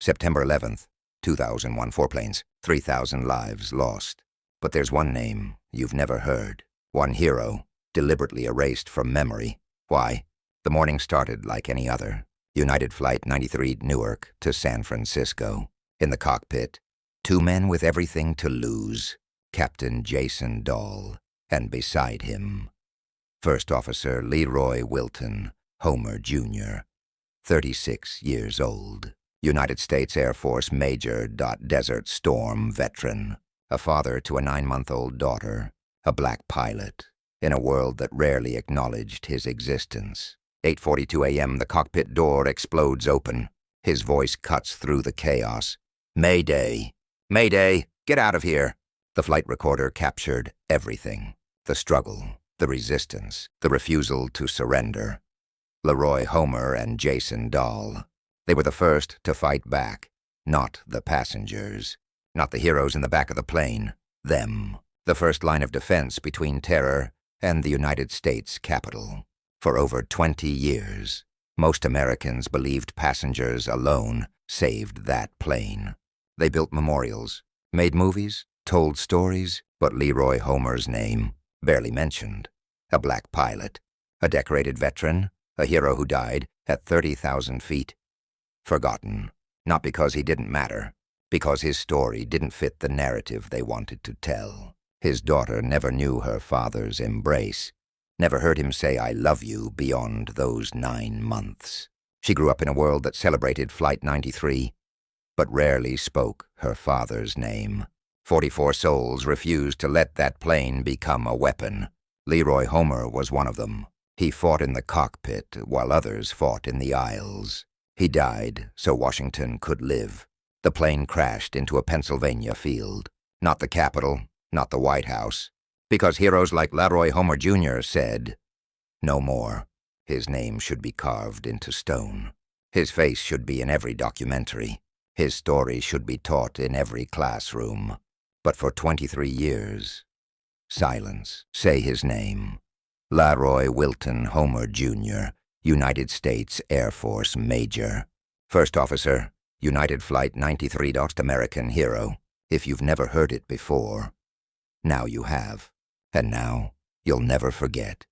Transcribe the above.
September 11th, 2001, 4 planes, 3,000 lives lost. But there's one name you've never heard. One hero, deliberately erased from memory. Why? The morning started like any other. United Flight 93 Newark to San Francisco. In the cockpit, two men with everything to lose. Captain Jason Dahl, and beside him, First Officer LeRoy Homer Jr., 36 years old. United States Air Force Major. Desert Storm veteran. A father to a 9-month-old daughter. A black pilot. In a world that rarely acknowledged his existence. 8:42 a.m. The cockpit door explodes open. His voice cuts through the chaos. Mayday! Mayday! Get out of here! The flight recorder captured everything. The struggle, the resistance, the refusal to surrender. LeRoy Homer and Jason Dahl. They were the first to fight back. Not the passengers. Not the heroes in the back of the plane. Them. The first line of defense between terror and the United States Capitol. For over 20 years, most Americans believed passengers alone saved that plane. They built memorials, made movies, told stories, but LeRoy Homer's name barely mentioned. A black pilot, a decorated veteran, a hero who died at 30,000 feet. Forgotten, not because he didn't matter, because his story didn't fit the narrative they wanted to tell. His daughter never knew her father's embrace, never heard him say "I love you" beyond those 9 months. She grew up in a world that celebrated Flight 93, but rarely spoke her father's name. 44 souls refused to let that plane become a weapon. LeRoy Homer was one of them. He fought in the cockpit while others fought in the aisles. He died so Washington could live. The plane crashed into a Pennsylvania field. Not the Capitol, not the White House. Because heroes like LeRoy Homer Jr. said, "No more." His name should be carved into stone. His face should be in every documentary. His story should be taught in every classroom. But for 23 years, silence. Say his name. LeRoy Homer Jr., United States Air Force Major. First Officer, United Flight 93. American hero. If you've never heard it before, now you have. And now you'll never forget.